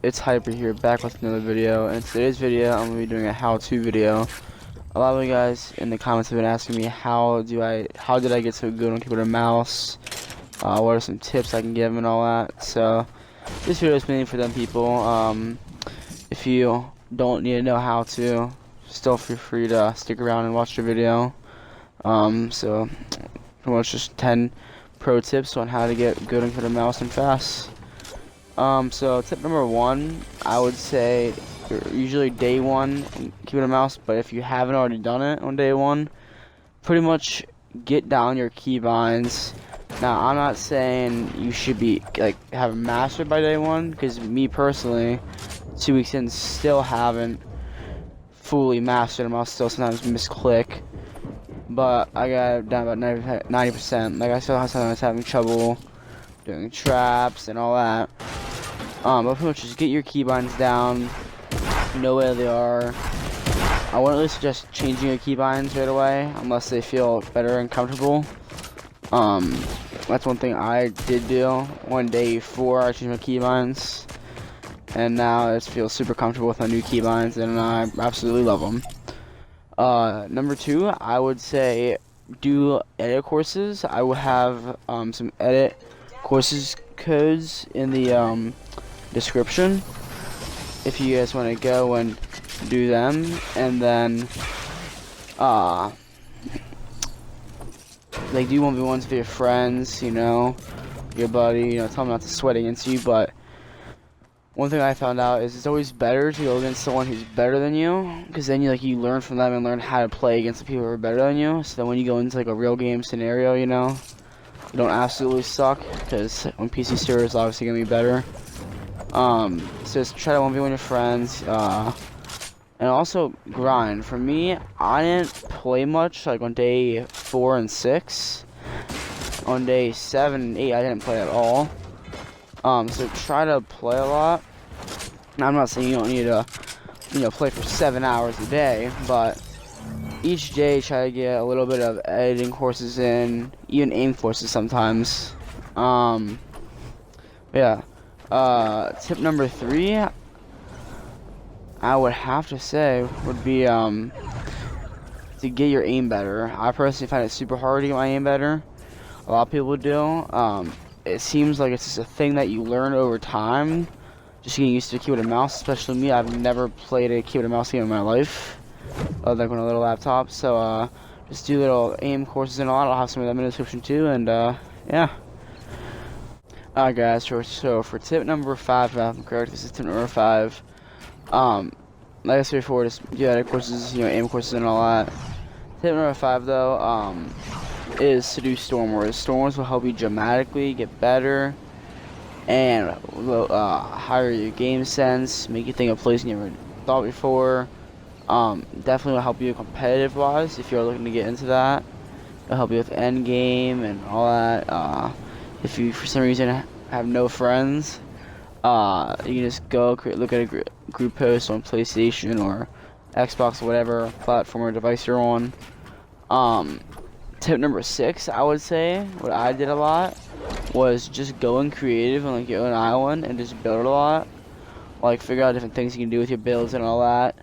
it's Hyper here, back with another video. And today's video, I'm gonna be doing a how-to video. A lot of you guys in the comments have been asking me how did I get so good on keyboard and mouse? What are some tips I can give and all that? So this video is mainly for them people. If you don't need to know how to, still feel free to stick around and watch the video. So pretty much just 10 pro tips on how to get good on keyboard and mouse and fast. So tip number 1, I would say usually day 1 keyboard and mouse, but if you haven't already done it on day 1, pretty much get down your keybinds. Now I'm not saying you should be have mastered by day 1, because me personally, 2 weeks in, still haven't fully mastered them. I'll still sometimes misclick, but I got it down about 90%. Like I still sometimes having trouble doing traps and all that. But pretty much just get your keybinds down, know where they are. I wouldn't really suggest changing your keybinds right away unless they feel better and comfortable. That's one thing I did do. One day 4, I changed my keybinds, and now it feels super comfortable with my new keybinds, and I absolutely love them. Number 2, I would say do edit courses. I will have some edit courses codes in the description if you guys want to go and do them, and then like do 1v1s with your friends, you know, your buddy, you know, tell them not to sweat against you. But one thing I found out is it's always better to go against someone who's better than you, because then you learn from them and learn how to play against the people who are better than you, so then when you go into like a real game scenario, you know, you don't absolutely suck, because on PC servers it's obviously gonna be better. So just try to 1v1 your friends, and also grind. For me, I didn't play much like on day 4 and 6. On day 7 and 8, I didn't play at all. So try to play a lot. Now, I'm not saying you don't need to, you know, play for 7 hours a day, but each day try to get a little bit of editing courses in, even aim courses sometimes. Yeah. Tip number 3, I would have to say, would be to get your aim better. I personally find it super hard to get my aim better. A lot of people do. It seems like it's just a thing that you learn over time, just getting used to the keyboard and mouse. Especially me, I've never played a keyboard and mouse game in my life, other than on a little laptop. So just do little aim courses and a lot. I'll have some of them in the description too, and yeah. Alright guys, so for tip number 5, if I'm correct, this is tip number 5. Like I said before, just do edit courses, you know, aim courses and all that. Tip number 5 though, is to do storm wars. Storm wars will help you dramatically get better, and will higher your game sense, make you think of places you never thought before. Definitely will help you competitive wise if you're looking to get into that. It'll help you with end game and all that. If you for some reason have no friends, you can just go look at a group post on PlayStation or Xbox, whatever platform or device you're on. Tip number 6, I would say, what I did a lot was just going creative on like your own island and just build a lot. Like figure out different things you can do with your builds and all that,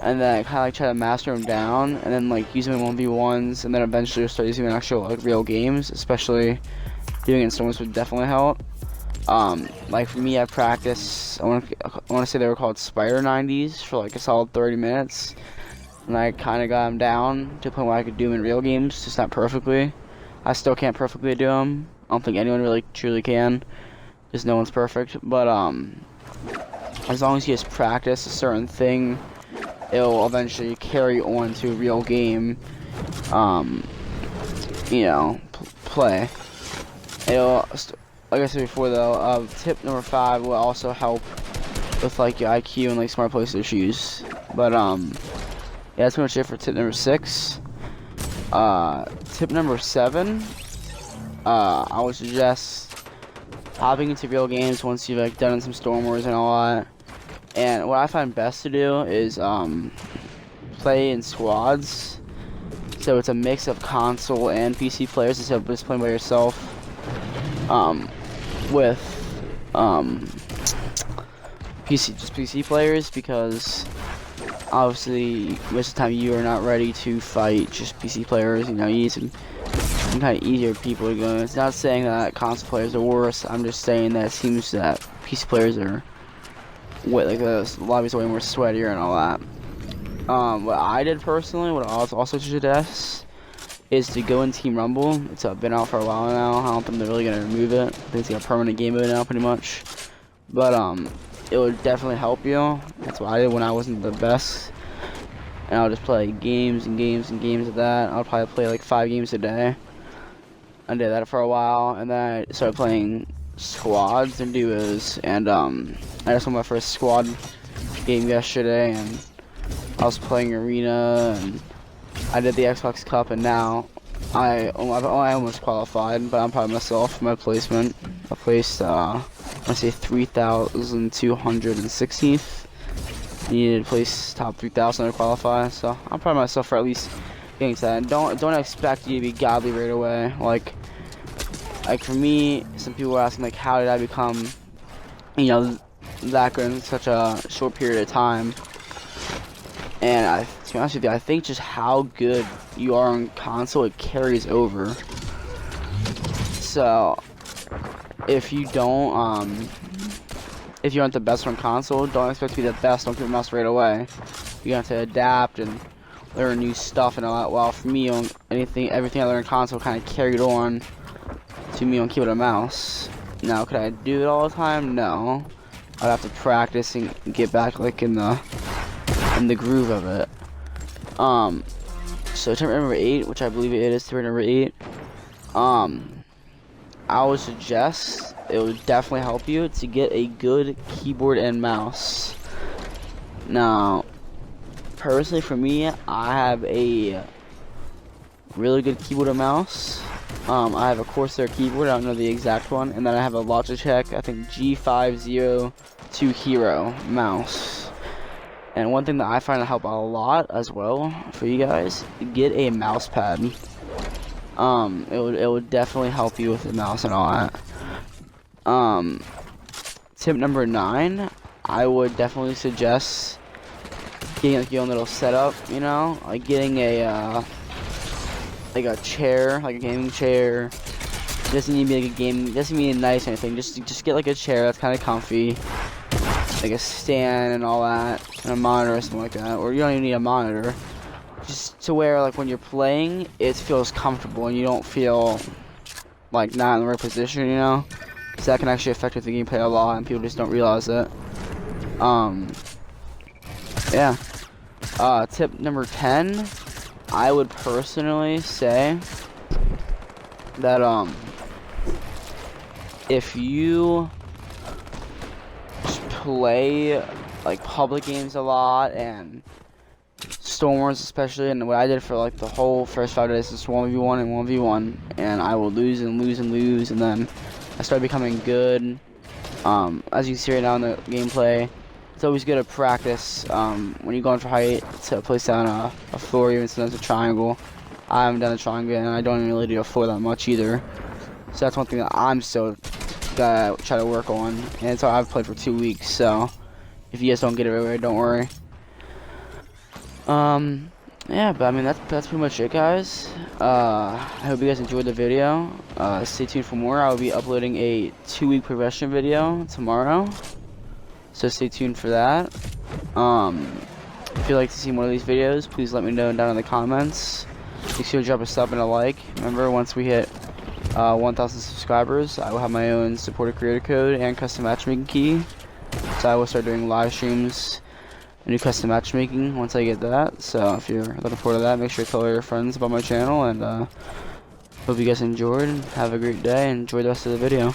and then kind of like try to master them down, and then like use them in 1v1s, and then eventually you'll start using them in actual like real games. Especially doing installments would definitely help. Like for me, I practice, I want to say they were called Spider 90s for like a solid 30 minutes, and I kind of got them down to the point where I could do them in real games, just not perfectly. I still can't perfectly do them. I don't think anyone really truly can, just no one's perfect. But as long as you just practice a certain thing, it'll eventually carry on to a real game. You know, play. It'll, like I said before though, tip number 5 will also help with like your IQ and like smart place issues. But yeah, that's pretty much it for tip number 6. Tip number 7, I would suggest hopping into real games once you've like done some storm wars and all that. And what I find best to do is play in squads. So it's a mix of console and PC players instead of just playing by yourself. With just PC players, because obviously most of the time you are not ready to fight just PC players. You know, you need some kind of easier people to go. It's not saying that console players are worse. I'm just saying that it seems that PC players are like the lobbies are way more sweatier and all that. What I did personally, what I also suggest, is to go in Team Rumble. It's been out for a while now. I don't think they're really gonna remove it. I think it's like a permanent game mode now, pretty much. But it would definitely help you. That's what I did when I wasn't the best. And I'll just play games and games and games of that. I'll probably play like 5 games a day. I did that for a while, and then I started playing squads and duos. And I just won my first squad game yesterday, and I was playing arena, and I did the Xbox Cup, and now I almost qualified, but I'm proud of myself for my placement. I placed I say 3,216th. Needed to place top 3,000 to qualify, so I'm proud of myself for at least getting to that. And don't expect you to be godly right away. Like for me, some people were asking like, how did I become, you know, that good in such a short period of time? And to be honest with you, I think just how good you are on console, it carries over. So if you don't, if you aren't the best on console, don't expect to be the best on computer mouse right away. You have to adapt and learn new stuff and all that. While for me, on everything I learned on console kind of carried on to me on keyboard and mouse. Now, could I do it all the time? No. I'd have to practice and get back like in the groove of it. So tip number 8, which I believe it is tip number 8. I would suggest, it would definitely help you to get a good keyboard and mouse. Now, personally for me, I have a really good keyboard and mouse. I have a Corsair keyboard, I don't know the exact one, and then I have a Logitech, I think G502 Hero mouse. And one thing that I find to help a lot as well for you guys, get a mouse pad. It would definitely help you with the mouse and all that. Tip number 9, I would definitely suggest getting like your own little setup, you know, like getting a like a chair, like a gaming chair. It doesn't need to be like a game, it doesn't mean nice or anything. Just get like a chair that's kind of comfy, like a stand and all that, and a monitor or something like that. Or you don't even need a monitor. Just to where like when you're playing, it feels comfortable and you don't feel like not in the right position, you know. So that can actually affect with the gameplay a lot, and people just don't realize it. Yeah. Tip number 10, I would personally say that if you just play like public games a lot and Storm Wars especially, and what I did for like the whole first 5 days is 1v1 and 1v1, and I will lose and lose and lose, and then I started becoming good. As you can see right now in the gameplay, it's always good to practice when you're going for height to place down a floor, even sometimes a triangle. I haven't done a triangle and I don't even really do a floor that much either. So that's one thing that I'm still gotta try to work on, and so I've played for 2 weeks, so if you guys don't get it right away, don't worry. Yeah, but I mean that's pretty much it, guys. I hope you guys enjoyed the video. Stay tuned for more. I will be uploading a 2-week progression video tomorrow, so stay tuned for that. If you'd like to see more of these videos, please let me know down in the comments. Make sure to drop a sub and a like. Remember, once we hit 1,000 subscribers, I will have my own supporter creator code and custom matchmaking key. So I will start doing live streams and do custom matchmaking once I get that. So if you're looking forward to that, make sure to tell all your friends about my channel, and hope you guys enjoyed, and have a great day, and enjoy the rest of the video.